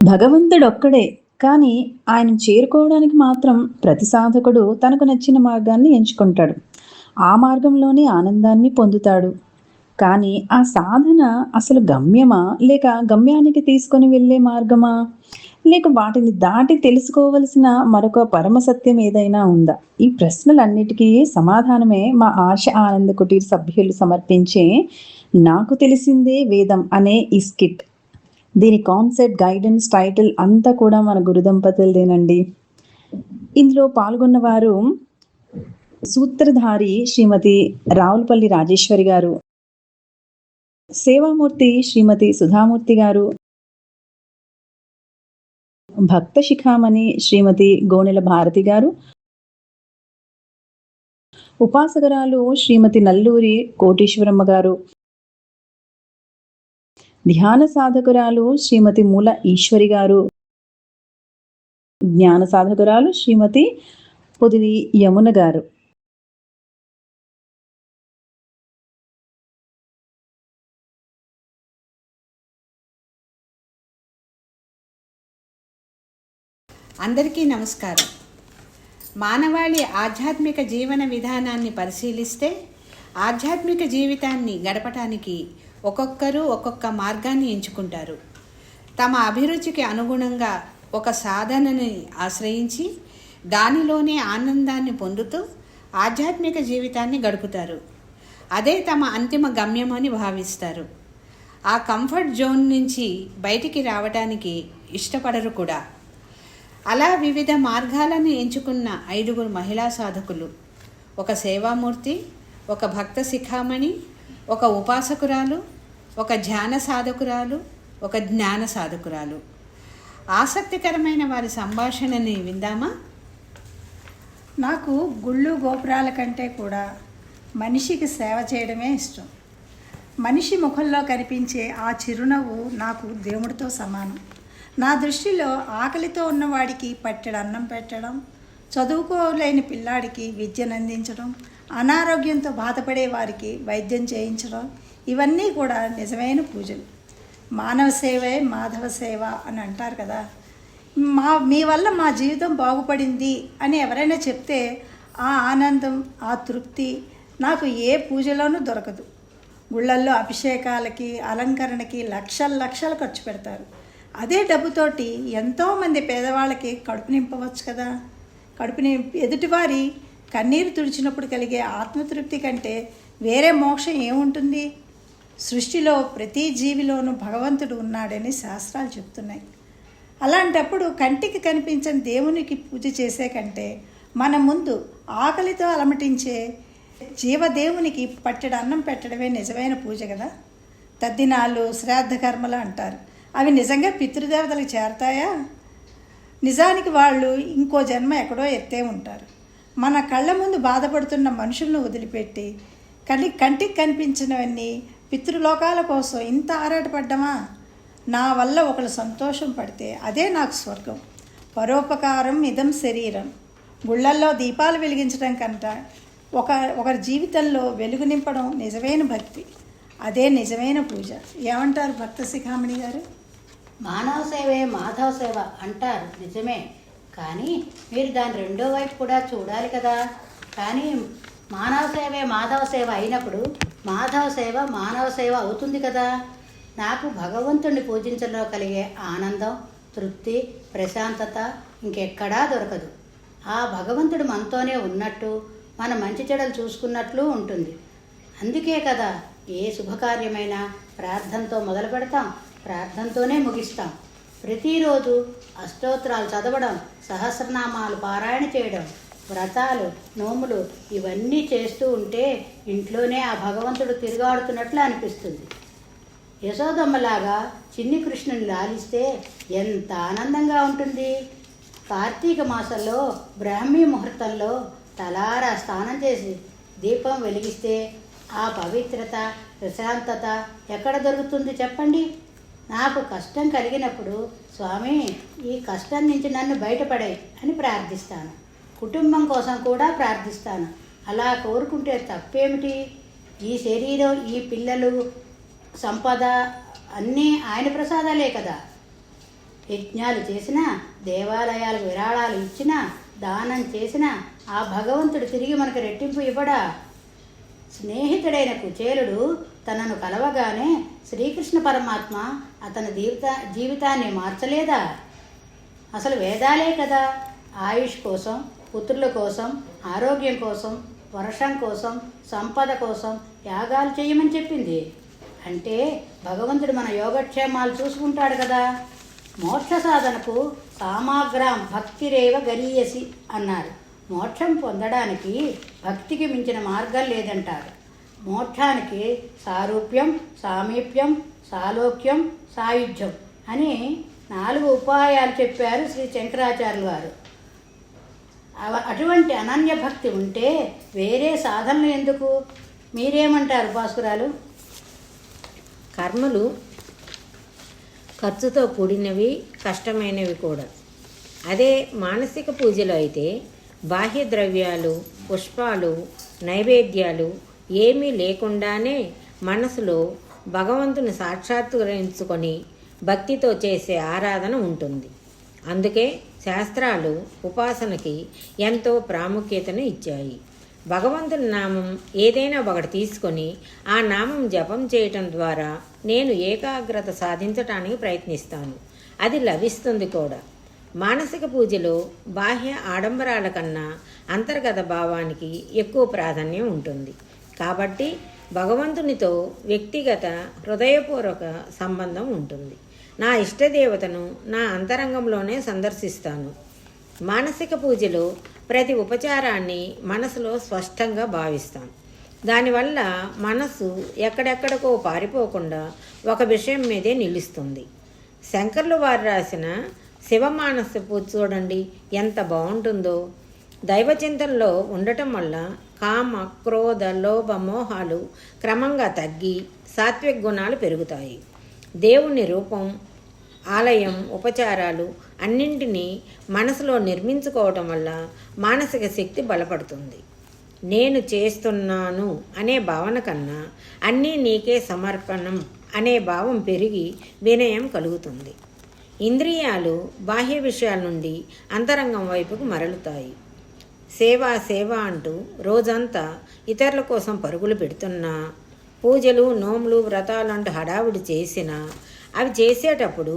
భగవంతుడొక్కడే. కానీ ఆయనను చేరుకోవడానికి మాత్రం ప్రతి సాధకుడు తనకు నచ్చిన మార్గాన్ని ఎంచుకుంటాడు. ఆ మార్గంలోనే ఆనందాన్ని పొందుతాడు. కానీ ఆ సాధన అసలు గమ్యమా? లేక గమ్యానికి తీసుకొని వెళ్ళే మార్గమా? లేక వాటిని దాటి తెలుసుకోవలసిన మరొక పరమ సత్యం ఏదైనా ఉందా? ఈ ప్రశ్నలన్నిటికీ సమాధానమే మా ఆశ ఆనంద కుటీర్ సభ్యులు సమర్పించే 'నాకు తెలిసిందే వేదం' అనే ఈ స్కిట్. దీని కాన్సెప్ట్, గైడెన్స్, టైటిల్ అంతా కూడా మన గురు దంపతులదేనండి. ఇందులో పాల్గొన్నవారు సూత్రధారి శ్రీమతి రావులపల్లి రాజేశ్వరి గారు, సేవామూర్తి శ్రీమతి సుధామూర్తి గారు, భక్త శిఖామణి శ్రీమతి గోనెల భారతి గారు, ఉపాసకురాలు శ్రీమతి నల్లూరి కోటీశ్వరమ్మ గారు, ధ్యాన సాధకురాలు శ్రీమతి మూల ఈశ్వరి గారు, జ్ఞాన సాధకురాలు శ్రీమతి పొదిలి యమున గారు. అందరికీ నమస్కారం. మానవాళి ఆధ్యాత్మిక జీవన విధానాన్ని పరిశీలిస్తే ఆధ్యాత్మిక జీవితాన్ని గడపటానికి ఒక్కొక్కరు ఒక్కొక్క మార్గాన్ని ఎంచుకుంటారు. తమ అభిరుచికి అనుగుణంగా ఒక సాధనని ఆశ్రయించి దానిలోనే ఆనందాన్ని పొందుతూ ఆధ్యాత్మిక జీవితాన్ని గడుపుతారు. అదే తమ అంతిమ గమ్యమని భావిస్తారు. ఆ కంఫర్ట్ జోన్ నుంచి బయటికి రావడానికి ఇష్టపడరు కూడా. అలా వివిధ మార్గాలను ఎంచుకున్న 5 మహిళా సాధకులు, ఒక సేవామూర్తి, ఒక భక్త శిఖామణి, ఒక ఉపాసకురాలు, ఒక ధ్యాన సాధకురాలు, ఒక జ్ఞాన సాధకురాలు. ఆసక్తికరమైన వారి సంభాషణని విందామా? నాకు గుళ్ళు గోపురాల కంటే కూడా మనిషికి సేవ చేయడమే ఇష్టం. మనిషి ముఖంలో కనిపించే ఆ చిరునవ్వు నాకు దేవుడితో సమానం. నా దృష్టిలో ఆకలితో ఉన్నవాడికి పట్టెడు అన్నం పెట్టడం, చదువుకోలేని పిల్లాడికి విద్యను అందించడం, అనారోగ్యంతో బాధపడే వారికి వైద్యం చేయించడం, ఇవన్నీ కూడా నిజమైన పూజలు. మానవ సేవే మాధవ సేవ అని అంటారు కదా. మీ వల్ల మా జీవితం బాగుపడింది అని ఎవరైనా చెప్తే ఆ ఆనందం, ఆ తృప్తి నాకు ఏ పూజలోనూ దొరకదు. గుళ్ళల్లో అభిషేకాలకి, అలంకరణకి లక్షలు ఖర్చు పెడతారు. అదే డబ్బుతోటి ఎంతోమంది పేదవాళ్ళకి కడుపు నింపవచ్చు కదా. ఎదుటివారి కన్నీరు తుడిచినప్పుడు కలిగే ఆత్మతృప్తి కంటే వేరే మోక్షం ఏముంటుంది? సృష్టిలో ప్రతి జీవిలోనూ భగవంతుడు ఉన్నాడని శాస్త్రాలు చెప్తున్నాయి. అలాంటప్పుడు కంటికి కనిపించని దేవునికి పూజ చేసే కంటే మన ముందు ఆకలితో అలమటించే జీవదేవునికి పట్టెడు అన్నం పెట్టడమే నిజమైన పూజ కదా. తద్దినాలు, శ్రాద్ధ కర్మలు అంటారు. అవి నిజంగా పితృదేవతలకు చేరతాయా? నిజానికి వాళ్ళు ఇంకో జన్మ ఎక్కడో ఎత్తే ఉంటారు. మన కళ్ళ ముందు బాధపడుతున్న మనుషులను వదిలిపెట్టి కంటికి కనిపించినవన్నీ పితృలోకాల కోసం ఇంత ఆరాటపడ్డమా? నా వల్ల ఒకరు సంతోషం పడితే అదే నాకు స్వర్గం. పరోపకారం ఇదం శరీరం. గుళ్ళల్లో దీపాలు వెలిగించడం కంటే ఒకరి జీవితంలో వెలుగు నింపడం నిజమైన భక్తి. అదే నిజమైన పూజ. ఏమంటారు భక్త శిఖామణి గారు? మానవ సేవే మాధవ సేవ అంటారు, నిజమే. కానీ మీరు దాని రెండో వైపు కూడా చూడాలి కదా. కానీ మానవ సేవే మాధవ సేవ అయినప్పుడు మాధవ సేవ మానవ సేవ అవుతుంది కదా. నాకు భగవంతుణ్ణి పూజించడంలో కలిగే ఆనందం, తృప్తి, ప్రశాంతత ఇంకెక్కడా దొరకదు. ఆ భగవంతుడు మనతోనే ఉన్నట్టు, మన మంచి చెడలు చూసుకున్నట్లు ఉంటుంది. అందుకే కదా ఏ శుభకార్యమైనా ప్రార్థనతో మొదలు పెడతాం, ప్రార్థనతోనే ముగిస్తాం. ప్రతిరోజు అష్టోత్తరాలు చదవడం, సహస్రనామాలు పారాయణ చేయడం, వ్రతాలు, నోములు ఇవన్నీ చేస్తూ ఉంటే ఇంట్లోనే ఆ భగవంతుడు తిరుగాడుతున్నట్లు అనిపిస్తుంది. యశోదమ్మలాగా చిన్ని కృష్ణుని లాలిస్తే ఎంత ఆనందంగా ఉంటుంది. కార్తీక మాసంలో బ్రాహ్మీ ముహూర్తంలో తలారా స్నానం చేసి దీపం వెలిగిస్తే ఆ పవిత్రత, ప్రశాంతత ఎక్కడ దొరుకుతుంది చెప్పండి? నాకు కష్టం కలిగినప్పుడు స్వామి ఈ కష్టం నుంచి నన్ను బయటపడే అని ప్రార్థిస్తాను. కుటుంబం కోసం కూడా ప్రార్థిస్తాను. అలా కోరుకుంటే తప్పేమిటి? ఈ శరీరం, ఈ పిల్లలు, సంపద అన్నీ ఆయన ప్రసాదాలే కదా. యజ్ఞాలు చేసినా, దేవాలయాలకు విరాళాలు ఇచ్చినా, దానం చేసినా ఆ భగవంతుడు తిరిగి మనకు రెట్టింపు ఇవ్వడా? స్నేహితుడైన కుచేలుడు తనను కలవగానే శ్రీకృష్ణ పరమాత్మ అతని జీవితాన్ని మార్చలేదా? అసలు వేదాలే కదా ఆయుష్ కోసం, పుత్రుల కోసం, ఆరోగ్యం కోసం, వర్షం కోసం, సంపద కోసం యాగాలు చేయమని చెప్పింది. అంటే భగవంతుడు మన యోగక్షేమాలు చూసుకుంటాడు కదా. మోక్ష సాధనకు సామాగ్రాం భక్తిరేవ గరీయసి అన్నారు. మోక్షం పొందడానికి భక్తికి మించిన మార్గం లేదంటారు. మోక్షానికి సారూప్యం, సామీప్యం, సాలోక్యం, సాయుధ్యం అని 4 ఉపాయాలు చెప్పారు శ్రీ శంకరాచార్యుల వారు. అటువంటి అనన్య భక్తి ఉంటే వేరే సాధనలు ఎందుకు? మీరేమంటారు భాస్కరాలు? కర్మలు ఖర్చుతో కూడినవి, కష్టమైనవి కూడా. అదే మానసిక పూజలు అయితే బాహ్య ద్రవ్యాలు, పుష్పాలు, నైవేద్యాలు ఏమీ లేకుండానే మనసులో భగవంతుని సాక్షాత్కరించుకొని భక్తితో చేసే ఆరాధన ఉంటుంది. అందుకే శాస్త్రాలు ఉపాసనకి ఎంతో ప్రాముఖ్యతను ఇచ్చాయి. భగవంతుని నామం ఏదైనా ఒకటి తీసుకొని ఆ నామం జపం చేయటం ద్వారా నేను ఏకాగ్రత సాధించటానికి ప్రయత్నిస్తాను. అది లభిస్తుంది కూడా. మానసిక పూజలో బాహ్య ఆడంబరాల కన్నా అంతర్గత భావానికి ఎక్కువ ప్రాధాన్యం ఉంటుంది. కాబట్టి భగవంతునితో వ్యక్తిగత హృదయపూర్వక సంబంధం ఉంటుంది. నా ఇష్టదేవతను నా అంతరంగంలోనే సందర్శిస్తాను. మానసిక పూజలో ప్రతి ఉపచారాన్ని మనసులో స్పష్టంగా భావిస్తాం. దానివల్ల మనసు ఎక్కడెక్కడికో పారిపోకుండా ఒక విషయం మీదే నిలుస్తుంది. శంకర్లు వారు రాసిన శివమానస పూజ చూడండి, ఎంత బాగుంటుందో. దైవచింతనలో ఉండటం వల్ల కామ, క్రోధ, లోభ, మోహాలు క్రమంగా తగ్గి సాత్విక గుణాలు పెరుగుతాయి. దేవుని రూపం, ఆలయం, ఉపచారాలు అన్నింటినీ మనసులో నిర్మించుకోవటం వల్ల మానసిక శక్తి బలపడుతుంది. నేను చేస్తున్నాను అనే భావన కన్నా అన్నీ నీకే సమర్పణం అనే భావం పెరిగి వినయం కలుగుతుంది. ఇంద్రియాలు బాహ్య విషయాల నుండి అంతరంగం వైపుకు మరలుతాయి. సేవ అంటూ రోజంతా ఇతరుల కోసం పరుగులు పెడుతున్నా, పూజలు, నోములు, వ్రతాలు అంటూ హడావుడి చేసినా అవి చేసేటప్పుడు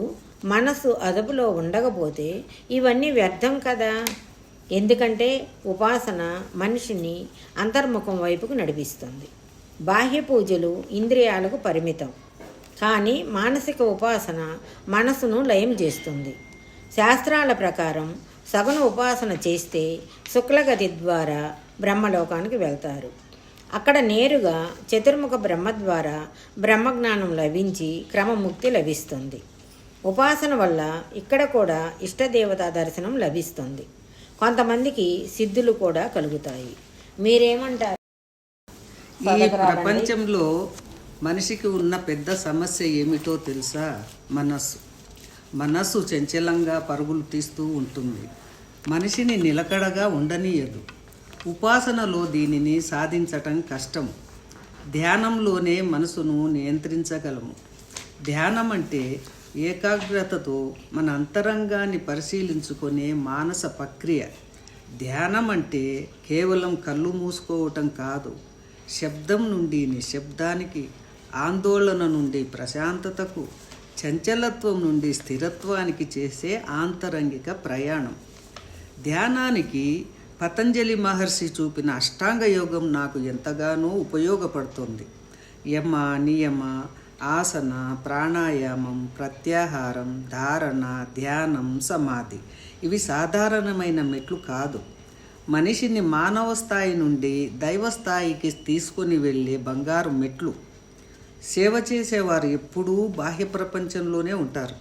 మనసు అదుపులో ఉండకపోతే ఇవన్నీ వ్యర్థం కదా. ఎందుకంటే ఉపాసన మనిషిని అంతర్ముఖం వైపుకు నడిపిస్తుంది. బాహ్య పూజలు ఇంద్రియాలకు పరిమితం, కానీ మానసిక ఉపాసన మనసును లయం చేస్తుంది. శాస్త్రాల ప్రకారం సగుణ ఉపాసన చేస్తే శుక్లగతి ద్వారా బ్రహ్మలోకానికి వెళ్తారు. అక్కడ నేరుగా చతుర్ముఖ బ్రహ్మ ద్వారా బ్రహ్మజ్ఞానం లభించి క్రమముక్తి లభిస్తుంది. ఉపాసన వల్ల ఇక్కడ కూడా ఇష్టదేవతా దర్శనం లభిస్తుంది. కొంతమందికి సిద్ధులు కూడా కలుగుతాయి. మీరేమంటారు? ఈ ప్రపంచంలో మనిషికి ఉన్న పెద్ద సమస్య ఏమిటో తెలుసా? మనస్సు చంచలంగా పరుగులు తీస్తూ ఉంటుంది. మనిషిని నిలకడగా ఉండనీయదు. ఉపాసనలో దీనిని సాధించటం కష్టం. ధ్యానంలోనే మనసును నియంత్రించగలము. ధ్యానం అంటే ఏకాగ్రతతో మన అంతరంగాన్ని పరిశీలించుకునే మానస ప్రక్రియ. ధ్యానం అంటే కేవలం కళ్ళు మూసుకోవటం కాదు, శబ్దం నుండి నిశ్శబ్దానికి, ఆందోళన నుండి ప్రశాంతతకు, చంచలత్వం నుండి స్థిరత్వానికి చేసే ఆంతరంగిక ప్రయాణం. ధ్యానానికి పతంజలి మహర్షి చూపిన అష్టాంగ యోగం నాకు ఎంతగానో ఉపయోగపడుతుంది. యమ, నియమ, ఆసన, ప్రాణాయామం, ప్రత్యాహారం, ధారణ, ధ్యానం, సమాధి ఇవి సాధారణమైన మెట్లు కాదు. మనిషిని మానవ స్థాయి నుండి దైవ స్థాయికి తీసుకొని వెళ్ళే బంగారు మెట్లు. సేవ చేసేవారు ఎప్పుడూ బాహ్య ప్రపంచంలోనే ఉంటారు.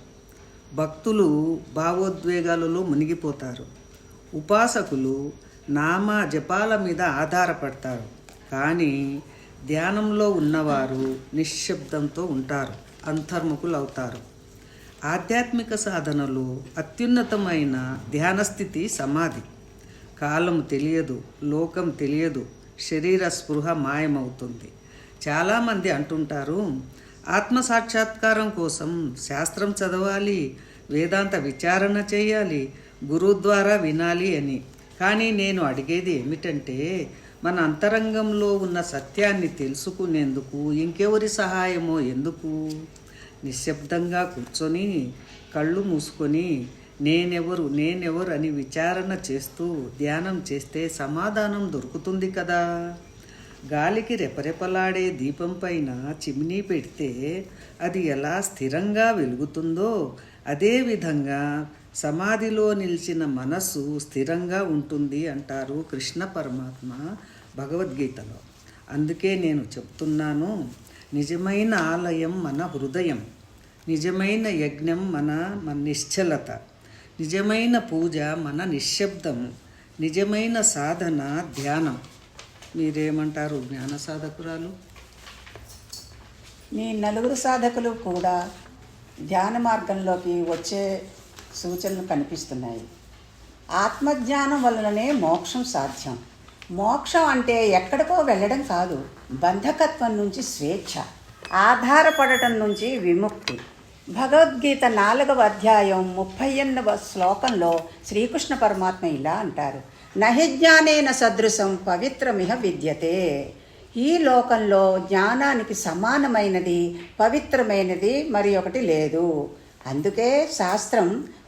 భక్తులు భావోద్వేగాలలో మునిగిపోతారు. ఉపాసకులు నామ జపాల మీద ఆధారపడతారు. కానీ ధ్యానంలో ఉన్నవారు నిశ్శబ్దంతో ఉంటారు, అంతర్ముఖులు అవుతారు. ఆధ్యాత్మిక సాధనలో అత్యున్నతమైన ధ్యానస్థితి సమాధి. కాలం తెలియదు, లోకం తెలియదు, శరీర స్పృహ మాయమవుతుంది. చాలామంది అంటుంటారు, ఆత్మసాక్షాత్కారం కోసం శాస్త్రం చదవాలి, వేదాంత విచారణ చేయాలి, గురువు ద్వారా వినాలి అని. కానీ నేను అడిగేది ఏమిటంటే, మన అంతరంగంలో ఉన్న సత్యాన్ని తెలుసుకునేందుకు ఇంకెవరి సహాయమో ఎందుకు? నిశ్శబ్దంగా కూర్చొని కళ్ళు మూసుకొని నేనెవరు అని విచారణ చేస్తూ ధ్యానం చేస్తే సమాధానం దొరుకుతుంది కదా. గాలికి రెపరెపలాడే దీపం పైన చిమ్నీ పెడితే అది ఎలా స్థిరంగా వెలుగుతుందో, అదేవిధంగా సమాధిలో నిలిచిన మనస్సు స్థిరంగా ఉంటుంది అంటారు కృష్ణ పరమాత్మ భగవద్గీతలో. అందుకే నేను చెప్తున్నాను, నిజమైన ఆలయం మన హృదయం, నిజమైన యజ్ఞం మన నిశ్చలత, నిజమైన పూజ మన నిశ్శబ్దము, నిజమైన సాధన ధ్యానం. మీరేమంటారు జ్ఞాన సాధకురాలు? మీ నలుగురు సాధకులు కూడా ధ్యాన మార్గంలోకి వచ్చే సూచనలు కనిపిస్తున్నాయి. ఆత్మజ్ఞానం వలననే మోక్షం సాధ్యం. మోక్షం అంటే ఎక్కడికో వెళ్ళడం కాదు, బంధకత్వం నుంచి స్వేచ్ఛ, ఆధారపడటం నుంచి విముక్తి. భగవద్గీత 4వ అధ్యాయం 38వ శ్లోకంలో శ్రీకృష్ణ పరమాత్మ ఇలా అంటారు, నహి జ్ఞానేన సదృశం పవిత్రమిహ విద్యతే. ఈ లోకంలో జ్ఞానానికి సమానమైనది, పవిత్రమైనది మరి ఒకటి లేదు. అందుకే శాస్త్రం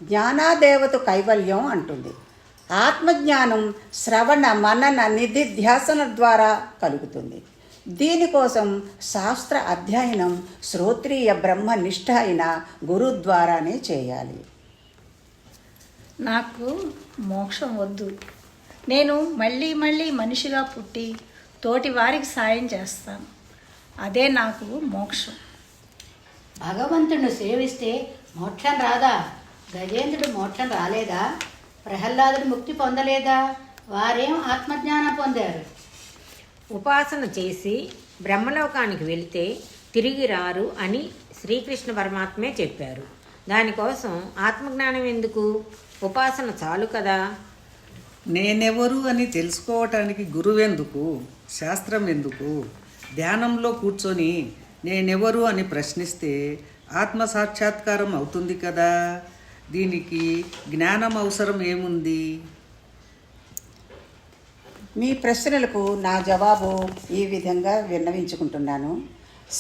జ్ఞానాదేవత కైవల్యం అంటుంది. ఆత్మజ్ఞానం శ్రవణ మనన నిధిధ్యాసన ద్వారా కలుగుతుంది. దీనికోసం శాస్త్ర అధ్యయనం శ్రోత్రియ బ్రహ్మనిష్ఠ అయిన గురు ద్వారానే చేయాలి. నాకు మోక్షం వద్దు. నేను మళ్ళీ మళ్ళీ మనిషిగా పుట్టి తోటి వారికి సాయం చేస్తాను. అదే నాకు మోక్షం. భగవంతుడిని సేవిస్తే మోక్షం రాదా? గజేంద్రుడు మోక్షం రాలేదా? ప్రహ్లాదుడు ముక్తి పొందలేదా? వారేం ఆత్మజ్ఞానం పొందారు. ఉపాసన చేసి బ్రహ్మలోకానికి వెళితే తిరిగి రారు అని శ్రీకృష్ణ పరమాత్మే చెప్పారు. దానికోసం ఆత్మజ్ఞానం ఎందుకు? ఉపాసన చాలు కదా. నేనెవరు అని తెలుసుకోవటానికి గురువెందుకు? శాస్త్రం ఎందుకు? ధ్యానంలో కూర్చొని నేనెవరు అని ప్రశ్నిస్తే ఆత్మ సాక్షాత్కారం అవుతుంది కదా. దీనికి జ్ఞానం అవసరం ఏముంది? మీ ప్రశ్నలకు నా జవాబు ఈ విధంగా విన్నవించుకుంటున్నాను.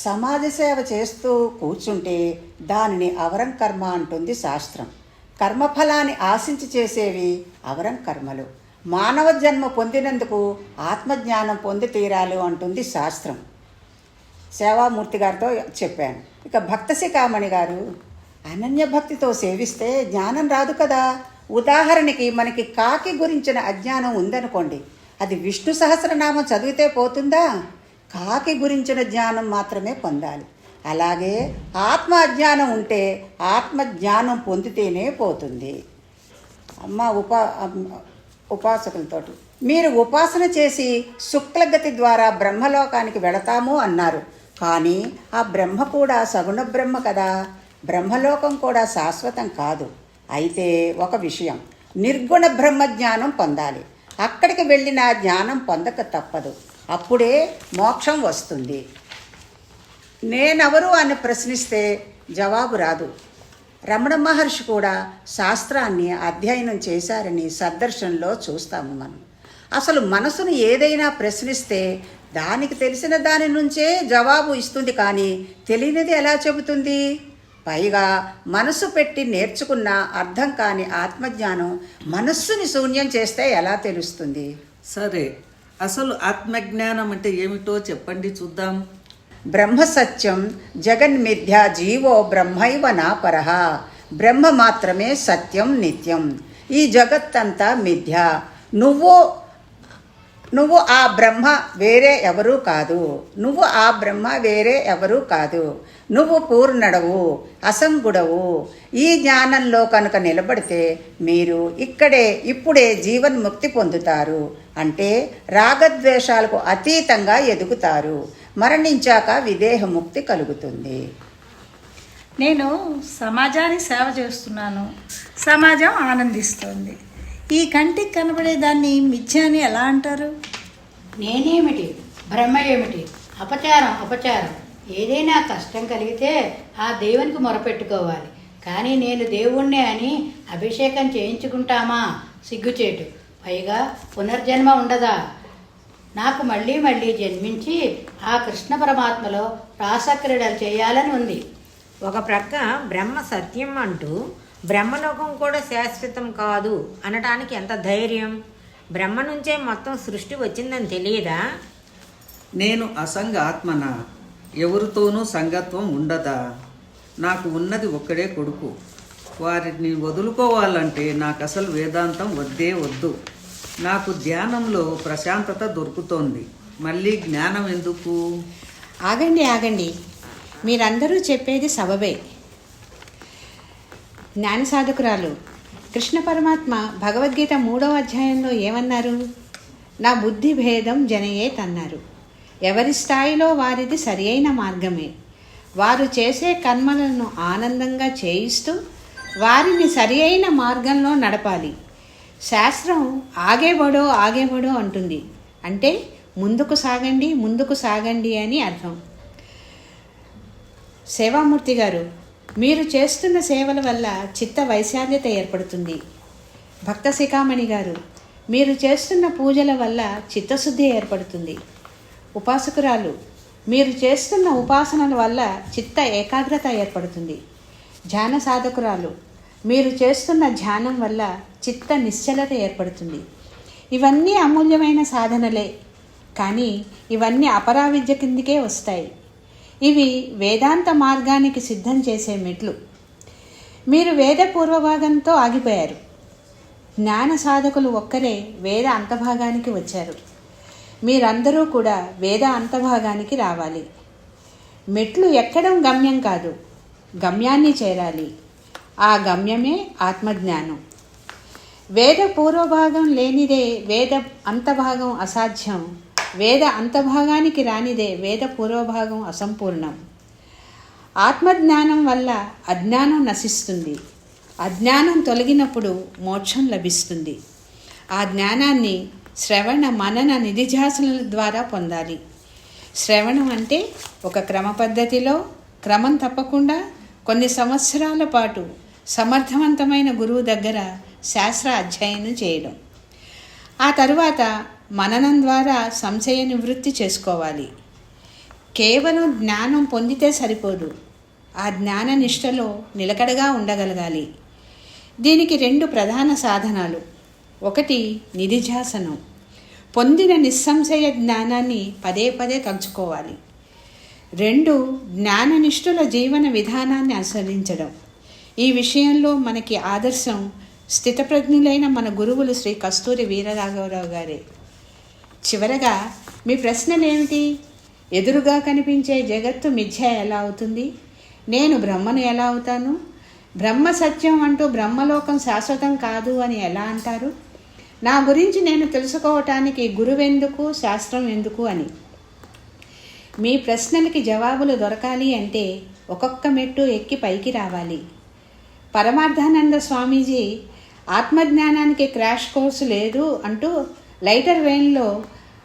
సమాజ సేవ చేస్తూ కూర్చుంటే దానిని అవరం కర్మ అంటుంది శాస్త్రం. కర్మఫలాన్ని ఆశించి చేసేవి అవరం కర్మలు. మానవ జన్మ పొందినందుకు ఆత్మజ్ఞానం పొంది తీరాలి అంటుంది శాస్త్రం. సేవామూర్తి గారితో చెప్పాను. ఇక భక్త శిఖామణి గారు, అనన్య భక్తితో సేవిస్తే జ్ఞానం రాదు కదా. ఉదాహరణకి మనకి కాకి గురించిన అజ్ఞానం ఉందనుకోండి, అది విష్ణు సహస్రనామం చదివితే పోతుందా? కాకి గురించిన జ్ఞానం మాత్రమే పొందాలి. అలాగే ఆత్మ అజ్ఞానం ఉంటే ఆత్మజ్ఞానం పొందితేనే పోతుంది. ఉపాసకులతోటి మీరు ఉపాసన చేసి శుక్లగతి ద్వారా బ్రహ్మలోకానికి వెళతాము అన్నారు. కానీ ఆ బ్రహ్మ కూడా సగుణ బ్రహ్మ కదా. బ్రహ్మలోకం కూడా శాశ్వతం కాదు. అయితే ఒక విషయం, నిర్గుణ బ్రహ్మ జ్ఞానం పొందాలి. అక్కడికి వెళ్ళిన జ్ఞానం పొందక తప్పదు. అప్పుడే మోక్షం వస్తుంది. నేనెవరు అని ప్రశ్నిస్తే జవాబు రాదు. రమణ మహర్షి కూడా శాస్త్రాన్ని అధ్యయనం చేశారని సద్దర్శనంలో చూస్తాము మనం. అసలు మనసును ఏదైనా ప్రశ్నిస్తే దానికి తెలిసిన దాని నుంచే జవాబు ఇస్తుంది, కానీ తెలియనిది ఎలా చెబుతుంది? పైగా మనసు పెట్టి నేర్చుకున్న అర్థం కాని ఆత్మజ్ఞానం మనస్సుని శూన్యం చేస్తే ఎలా తెలుస్తుంది? సరే, అసలు ఆత్మజ్ఞానం అంటే ఏమిటో చెప్పండి చూద్దాం. బ్రహ్మ సత్యం జగన్మిథ్య జీవో బ్రహ్మైవ నాపరః. బ్రహ్మ మాత్రమే సత్యం నిత్యం. ఈ జగత్తంతా మిథ్య. నువ్వు ఆ బ్రహ్మ వేరే ఎవరూ కాదు. నువ్వు ఆ బ్రహ్మ వేరే ఎవరూ కాదు. నువ్వు పూర్ణుడవు, అసంగుడవు. ఈ జ్ఞానంలో కనుక నిలబడితే మీరు ఇప్పుడే జీవన్ముక్తి పొందుతారు. అంటే రాగద్వేషాలకు అతీతంగా ఎదుగుతారు. మరణించాక విదేహముక్తి కలుగుతుంది. నేను సమాజానికి సేవ చేస్తున్నాను. సమాజం ఆనందిస్తోంది. ఈ కంటికి కనబడేదాన్ని మిథ్య అని ఎలా అంటారు? నేనేమిటి, బ్రహ్మ ఏమిటి? అపచారం. ఏదైనా కష్టం కలిగితే ఆ దేవునికి మొరపెట్టుకోవాలి. కానీ నేను దేవుణ్ణే అని అభిషేకం చేయించుకుంటామా? సిగ్గుచేటు. పైగా పునర్జన్మ ఉండదా? నాకు మళ్ళీ మళ్ళీ జన్మించి ఆ కృష్ణ పరమాత్మలో రాసక్రీడలు చేయాలని ఉంది. ఒక ప్రక్క బ్రహ్మ సత్యం అంటూ బ్రహ్మలోకం కూడా శాశ్వతం కాదు అనటానికి ఎంత ధైర్యం? బ్రహ్మ నుంచే మొత్తం సృష్టి వచ్చిందని తెలియదా? నేను అసంగ ఆత్మన, ఎవరితోనూ సంగత్వం ఉండదా? నాకు ఉన్నది ఒక్కడే కొడుకు. వారిని వదులుకోవాలంటే నాకు అసలు వేదాంతం వద్దే వద్దు. నాకు ధ్యానంలో ప్రశాంతత దొరుకుతోంది, మళ్ళీ జ్ఞానం ఎందుకు? ఆగండి, మీరందరూ చెప్పేది సబబే. జ్ఞాన సాధకురాలు కృష్ణ పరమాత్మ భగవద్గీత 3వ అధ్యాయంలో ఏమన్నారు? నా బుద్ధి భేదం జనయేత్ అన్నారు. ఎవరి స్థాయిలో వారిది సరి అయిన మార్గమే. వారు చేసే కర్మలను ఆనందంగా చేయిస్తూ వారిని సరి అయిన మార్గంలో నడపాలి. శాస్త్రం ఆగేబడో అంటుంది. అంటే ముందుకు సాగండి అని అర్థం. సేవామూర్తి గారు, మీరు చేస్తున్న సేవల వల్ల చిత్త వైశాల్యత ఏర్పడుతుంది. భక్త శిఖామణి గారు, మీరు చేస్తున్న పూజల వల్ల చిత్తశుద్ధి ఏర్పడుతుంది. ఉపాసకురాలు, మీరు చేస్తున్న ఉపాసనల వల్ల చిత్త ఏకాగ్రత ఏర్పడుతుంది. ధ్యాన సాధకురాలు, మీరు చేస్తున్న ధ్యానం వల్ల చిత్త నిశ్చలత ఏర్పడుతుంది. ఇవన్నీ అమూల్యమైన సాధనలే, కానీ ఇవన్నీ అపరావిద్య కిందికే వస్తాయి. ఇవి వేదాంత మార్గానికి సిద్ధం చేసే మెట్లు. మీరు వేద పూర్వభాగంతో ఆగిపోయారు. జ్ఞాన సాధకులు ఒక్కరే వేద అంతభాగానికి వచ్చారు. మీరందరూ కూడా వేద అంతభాగానికి రావాలి. మెట్లు ఎక్కడం గమ్యం కాదు, గమ్యాన్ని చేరాలి. ఆ గమ్యమే ఆత్మజ్ఞానం. వేద పూర్వభాగం లేనిదే వేద అంతభాగం అసాధ్యం. వేద అంతభాగానికి రానిదే వేద పూర్వభాగం అసంపూర్ణం. ఆత్మజ్ఞానం వల్ల అజ్ఞానం నశిస్తుంది. అజ్ఞానం తొలగినప్పుడు మోక్షం లభిస్తుంది. ఆ జ్ఞానాన్ని శ్రవణ మనన నిధిధ్యాసనల ద్వారా పొందాలి. శ్రవణం అంటే ఒక క్రమ పద్ధతిలో క్రమం తప్పకుండా కొన్ని సంవత్సరాల పాటు సమర్థవంతమైన గురువు దగ్గర శాస్త్ర అధ్యయనం చేయడం. ఆ తరువాత మననం ద్వారా సంశయ నివృత్తి చేసుకోవాలి. కేవలం జ్ఞానం పొందితే సరిపోదు, ఆ జ్ఞాన నిష్టలో నిలకడగా ఉండగలగాలి. దీనికి 2 ప్రధాన సాధనాలు. ఒకటి నిధిధ్యాసనం. పొందిన నిస్సంశయ జ్ఞానాన్ని పదే పదే తలుచుకోవాలి. 2 జ్ఞాననిష్ఠుల జీవన విధానాన్ని అనుసరించడం. ఈ విషయంలో మనకి ఆదర్శం స్థితప్రజ్ఞులైన మన గురువులు శ్రీ కస్తూరి వీరరాఘవరావు గారే. చివరగా మీ ప్రశ్నలేమిటి? ఎదురుగా కనిపించే జగత్తు మిథ్య ఎలా అవుతుంది? నేను బ్రహ్మను ఎలా అవుతాను? బ్రహ్మ సత్యం అంటూ బ్రహ్మలోకం శాశ్వతం కాదు అని ఎలా అంటారు? నా గురించి నేను తెలుసుకోవటానికి గురువెందుకు, శాస్త్రం ఎందుకు అని. మీ ప్రశ్నలకి జవాబులు దొరకాలి అంటే ఒక్కొక్క మెట్టు ఎక్కి పైకి రావాలి. పరమార్థానంద స్వామీజీ ఆత్మజ్ఞానానికి క్రాష్ కోర్సు లేదు అంటూ లైటర్ వెయిన్లో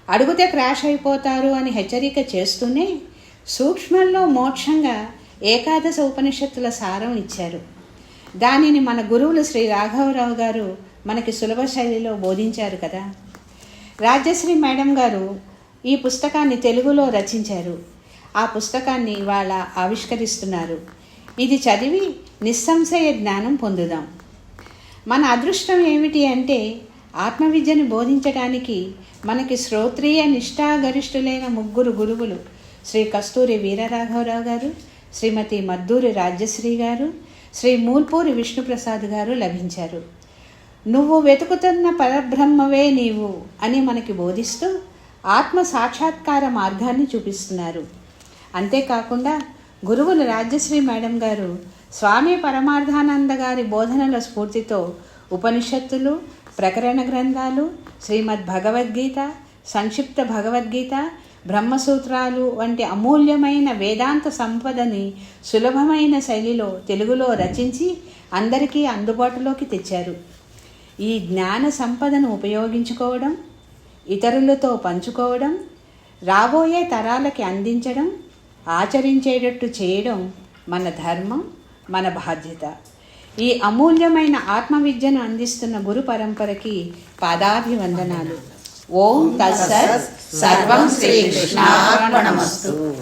అడుగుతే క్రాష్ అయిపోతారు అని హెచ్చరిక చేస్తూనే సూక్ష్మంలో మోక్షంగా ఏకాదశ ఉపనిషత్తుల సారం ఇచ్చారు. దానిని మన గురువులు శ్రీ రాఘవరావు గారు మనకి సులభ శైలిలో బోధించారు కదా. రాజ్యశ్రీ మేడం గారు ఈ పుస్తకాన్ని తెలుగులో రచించారు. ఆ పుస్తకాన్ని ఇవాళ ఆవిష్కరిస్తున్నారు. ఇది చదివి నిస్సంశయ జ్ఞానం పొందుదాం. మన అదృష్టం ఏమిటి అంటే ఆత్మవిద్యను బోధించడానికి మనకి శ్రోత్రియ నిష్ఠాగరిష్ఠులైన 3 గురువులు శ్రీ కస్తూరి వీరరాఘవరావు గారు, శ్రీమతి మద్దూరి రాజ్యశ్రీ గారు, శ్రీ మూల్పూరి విష్ణుప్రసాద్ గారు లభించారు. నువ్వు వెతుకుతున్న పరబ్రహ్మవే నీవు అని మనకి బోధిస్తూ ఆత్మ సాక్షాత్కార మార్గాన్ని చూపిస్తున్నారు. అంతేకాకుండా గురువులు రాజ్యశ్రీ మేడం గారు స్వామి పరమార్థానంద గారి బోధనల స్ఫూర్తితో ఉపనిషత్తులు, ప్రకరణ గ్రంథాలు, శ్రీమద్ భగవద్గీత, సంక్షిప్త భగవద్గీత, బ్రహ్మసూత్రాలు వంటి అమూల్యమైన వేదాంత సంపదని సులభమైన శైలిలో తెలుగులో రచించి అందరికీ అందుబాటులోకి తెచ్చారు. ఈ జ్ఞాన సంపదను ఉపయోగించుకోవడం, ఇతరులతో పంచుకోవడం, రాబోయే తరాలకి అందించడం, ఆచరించేటట్టు చేయడం మన ధర్మం, మన బాధ్యత. ఈ అమూల్యమైన ఆత్మవిద్యను అందిస్తున్న గురు పరంపరకి పాదాభివందనాలు. ఓం తత్సత్. సర్వం శ్రీకృష్ణార్పణమస్తు.